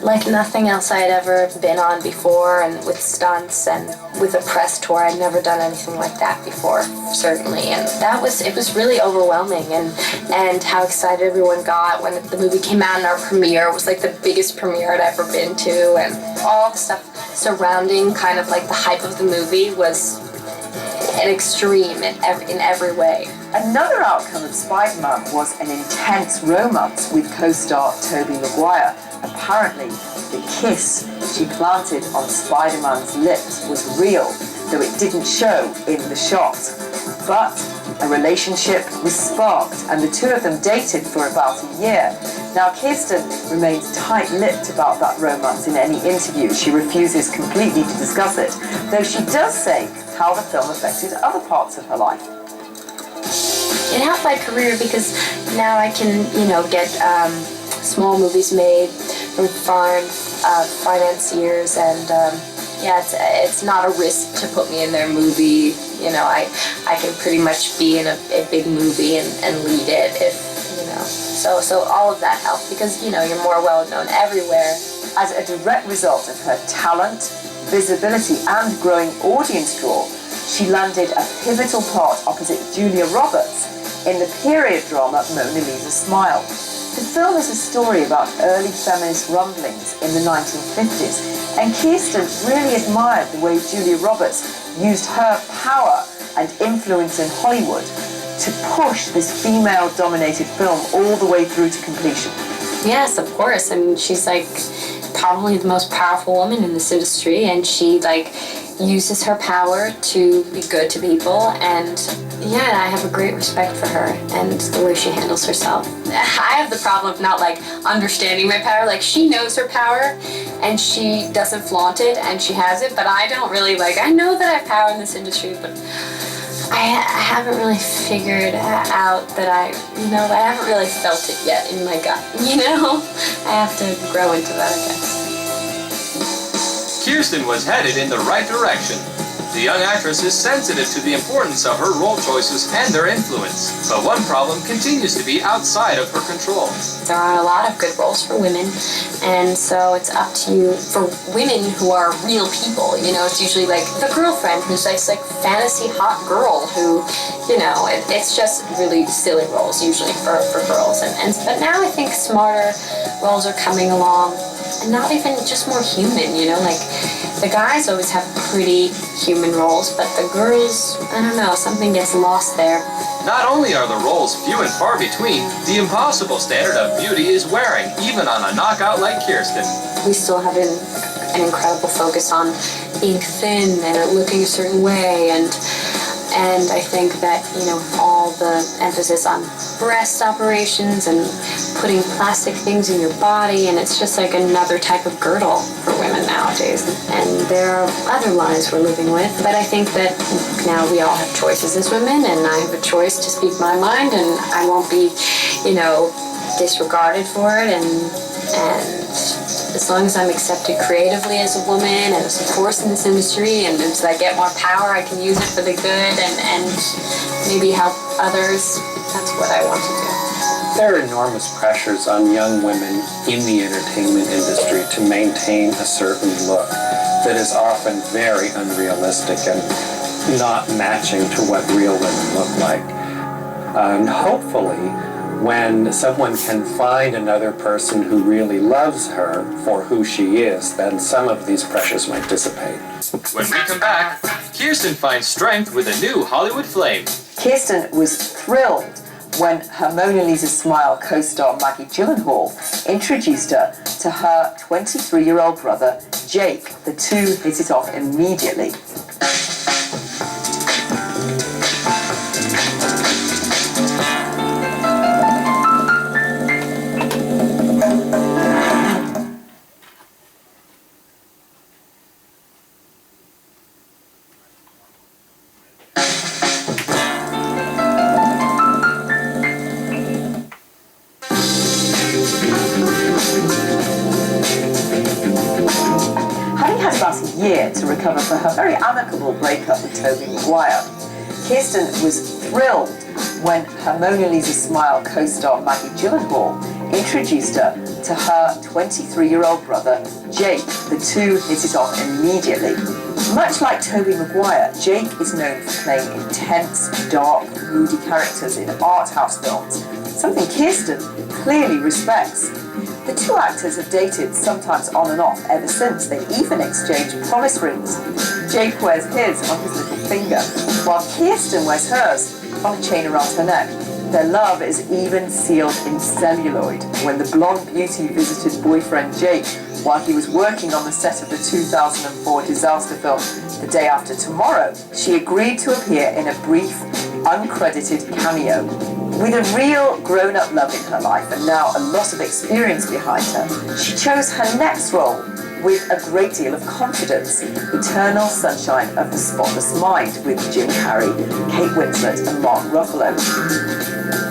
like nothing else I had ever been on before, and with stunts and with a press tour. I'd never done anything like that before, certainly, and it was really overwhelming, and how excited everyone got when the movie came out, and our premiere was like the biggest premiere I'd ever been to, and all the stuff surrounding kind of like the hype of the movie was an extreme in every way. Another outcome of Spider-Man was an intense romance with co-star Tobey Maguire. Apparently, the kiss she planted on Spider-Man's lips was real, though it didn't show in the shot. But a relationship was sparked, and the two of them dated for about a year. Now, Kirsten remains tight-lipped about that romance in any interview. She refuses completely to discuss it, though she does say how the film affected other parts of her life. It helped my career because now I can, get small movies made from foreign financiers, and it's not a risk to put me in their movie. I can pretty much be in a big movie and lead it if, So all of that helped because, you're more well known everywhere. As a direct result of her talent, visibility and growing audience draw, she landed a pivotal part opposite Julia Roberts in the period drama Mona Lisa Smile. The film is a story about early feminist rumblings in the 1950s, and Kirsten really admired the way Julia Roberts used her power and influence in Hollywood to push this female-dominated film all the way through to completion. Yes, of course. I mean, she's probably the most powerful woman in this industry, and she uses her power to be good to people, and I have a great respect for her and the way she handles herself. I have the problem of not understanding my power. She knows her power and she doesn't flaunt it, and she has it, but I don't really I know that I have power in this industry, but I haven't really figured out that I haven't really felt it yet in my gut, I have to grow into that, I guess. Kirsten was headed in the right direction. The young actress is sensitive to the importance of her role choices and their influence, but one problem continues to be outside of her control. There are a lot of good roles for women, and so it's up to you. For women who are real people, it's usually the girlfriend who's this fantasy hot girl who, it's just really silly roles usually for girls. But now I think smarter roles are coming along, and not even just more human, the guys always have pretty human roles, but the girls, I don't know, something gets lost there. Not only are the roles few and far between, the impossible standard of beauty is wearing, even on a knockout like Kirsten. We still have an incredible focus on being thin and looking a certain way, and I think that, all the emphasis on breast operations and putting plastic things in your body, and it's just another type of girdle for women nowadays. And there are other lives we're living with, but I think that now we all have choices as women, and I have a choice to speak my mind, and I won't be, disregarded for it, and as long as I'm accepted creatively as a woman and as a force in this industry, and as I get more power, I can use it for the good and maybe help others, that's what I want to do. There are enormous pressures on young women in the entertainment industry to maintain a certain look that is often very unrealistic and not matching to what real women look like. And hopefully, when someone can find another person who really loves her for who she is, then some of these pressures might dissipate. When we come back, Kirsten finds strength with a new Hollywood flame. Kirsten was thrilled when her Mona Lisa Smile co-star Maggie Gyllenhaal introduced her to her 23-year-old brother, Jake. The two hit it off immediately. Year to recover for her very amicable breakup with Tobey Maguire. Kirsten was thrilled when her Mona Lisa Smile co-star Maggie Gyllenhaal introduced her to her 23-year-old brother, Jake. The two hit it off immediately. Much like Tobey Maguire, Jake is known for playing intense, dark, moody characters in art house films, something Kirsten clearly respects. The two actors have dated, sometimes on and off, ever since. They even exchanged promise rings. Jake wears his on his little finger, while Kirsten wears hers on a chain around her neck. Their love is even sealed in celluloid. When the blonde beauty visited boyfriend Jake while he was working on the set of the 2004 disaster film The Day After Tomorrow, she agreed to appear in a brief, uncredited cameo. With a real grown-up love in her life and now a lot of experience behind her, she chose her next role with a great deal of confidence. Eternal Sunshine of the Spotless Mind with Jim Carrey, Kate Winslet and Mark Ruffalo.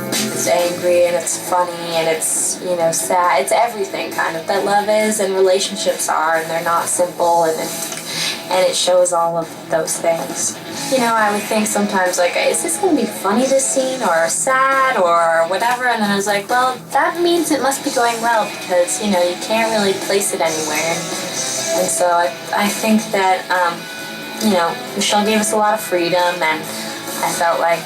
It's angry and it's funny and it's, you know, sad. It's everything kind of that love is and relationships are, and they're not simple, and it shows all of those things. You know, I would think sometimes, like, is this going to be funny, this scene, or sad, or whatever? And then I was like, well, that means it must be going well, because, you know, you can't really place it anywhere. And so I think that, you know, Michelle gave us a lot of freedom, and I felt like,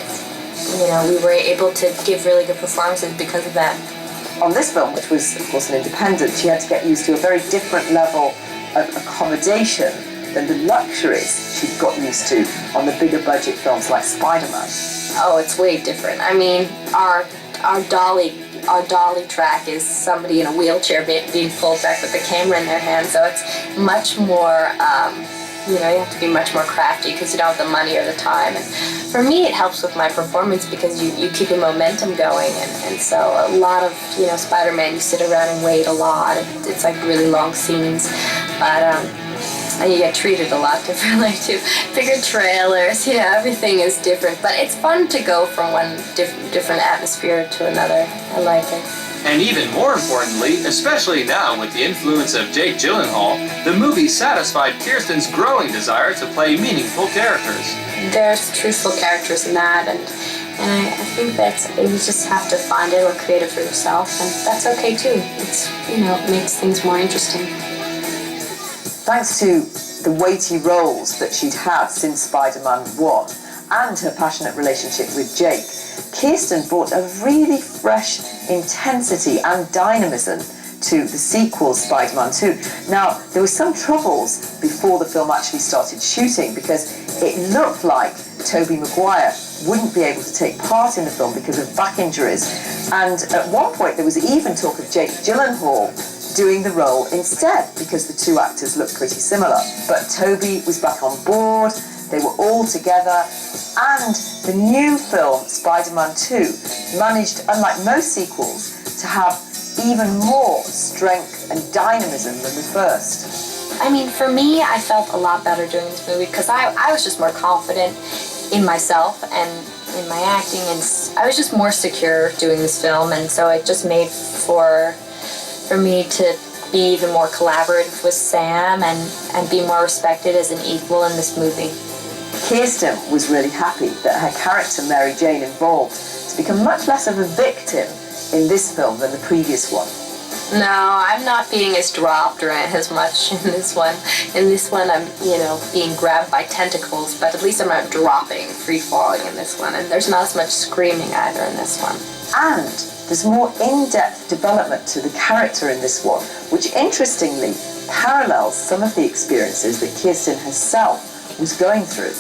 you know, we were able to give really good performances because of that. On this film, which was, of course, an independent, she had to get used to a very different level of accommodation than the luxuries she'd got used to on the bigger budget films like Spider-Man. Oh, it's way different. I mean, our dolly track is somebody in a wheelchair being pulled back with the camera in their hand, so it's much more, you know, you have to be much more crafty because you don't have the money or the time. And for me, it helps with my performance because you keep a momentum going, and so a lot of, you know, Spider-Man, you sit around and wait a lot. It's like really long scenes, but and you get treated a lot differently too. Bigger trailers, you know, everything is different. But it's fun to go from one different atmosphere to another. I like it. And even more importantly, especially now with the influence of Jake Gyllenhaal, the movie satisfied Kirsten's growing desire to play meaningful characters. There's truthful characters in that, and I think that you just have to find it or create it for yourself, and that's okay too. It's, you know, it makes things more interesting. Thanks to the weighty roles that she'd had since Spider-Man 1 and her passionate relationship with Jake, Kirsten brought a really fresh intensity and dynamism to the sequel, Spider-Man 2. Now, there were some troubles before the film actually started shooting because it looked like Tobey Maguire wouldn't be able to take part in the film because of back injuries. And at one point, there was even talk of Jake Gyllenhaal doing the role instead because the two actors looked pretty similar. But Tobey was back on board, they were all together, and the new film, Spider-Man 2, managed, unlike most sequels, to have even more strength and dynamism than the first. I mean, for me, I felt a lot better doing this movie because I was just more confident in myself and in my acting, and I was just more secure doing this film, and so it just made for me to be even more collaborative with Sam and be more respected as an equal in this movie. Kirsten was really happy that her character Mary Jane evolved to become much less of a victim in this film than the previous one. No, I'm not being as dropped or as much in this one. In this one, I'm, you know, being grabbed by tentacles, but at least I'm not dropping, free-falling in this one, and there's not as much screaming either in this one. And there's more in-depth development to the character in this one, which interestingly parallels some of the experiences that Kirsten herself was going through.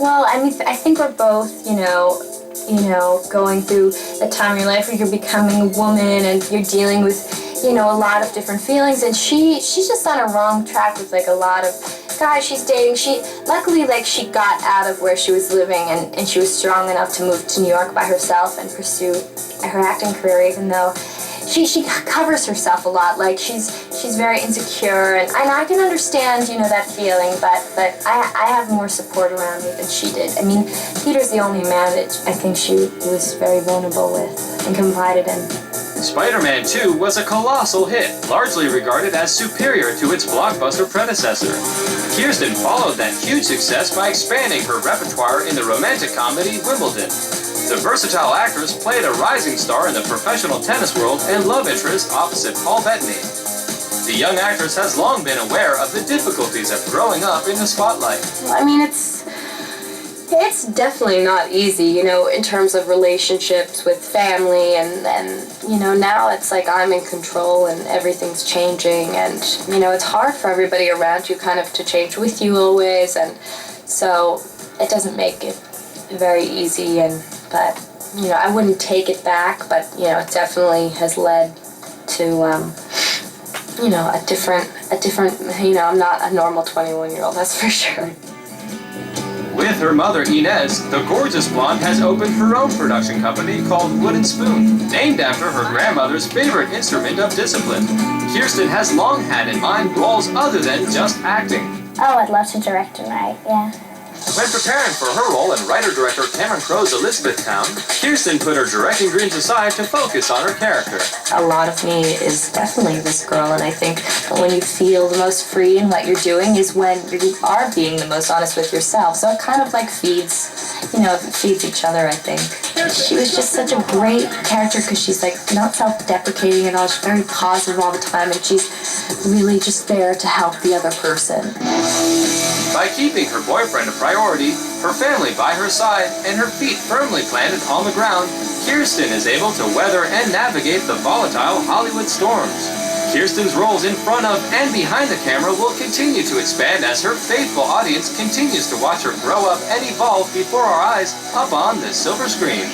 Well, I mean, I think we're both, you know, going through a time in your life where you're becoming a woman and you're dealing with, you know, a lot of different feelings, and she's just on a wrong track with like a lot of guys she's dating. Luckily, like, she got out of where she was living and she was strong enough to move to New York by herself and pursue her acting career, even though she covers herself a lot. Like, she's very insecure, and I can understand, you know, that feeling, but I have more support around me than she did. I mean, Peter's the only man that I think she was very vulnerable with and confided in. Spider-Man 2 was a colossal hit, largely regarded as superior to its blockbuster predecessor. Kirsten followed that huge success by expanding her repertoire in the romantic comedy Wimbledon. The versatile actress played a rising star in the professional tennis world and love interest opposite Paul Bettany. The young actress has long been aware of the difficulties of growing up in the spotlight. I mean, it's definitely not easy, you know, in terms of relationships with family and you know, now it's like I'm in control and everything's changing, and, you know, it's hard for everybody around you kind of to change with you always, and so it doesn't make it very easy, but, you know, I wouldn't take it back, but, you know, it definitely has led to, you know, a different, you know, I'm not a normal 21-year-old, that's for sure. With her mother Inez, the gorgeous blonde has opened her own production company called Wooden Spoon, named after her grandmother's favorite instrument of discipline. Kirsten has long had in mind roles other than just acting. Oh, I'd love to direct and write, yeah. When preparing for her role in writer-director Cameron Crowe's Elizabethtown, Kirsten put her directing dreams aside to focus on her character. A lot of me is definitely this girl, and I think when you feel the most free in what you're doing is when you are being the most honest with yourself. So it kind of like feeds, you know, feeds each other, I think. She was just such a great character because she's like not self-deprecating at all. She's very positive all the time, and she's really just there to help the other person. By keeping her boyfriend a priority, her family by her side, and her feet firmly planted on the ground, Kirsten is able to weather and navigate the volatile Hollywood storms. Kirsten's roles in front of and behind the camera will continue to expand as her faithful audience continues to watch her grow up and evolve before our eyes up on the silver screen.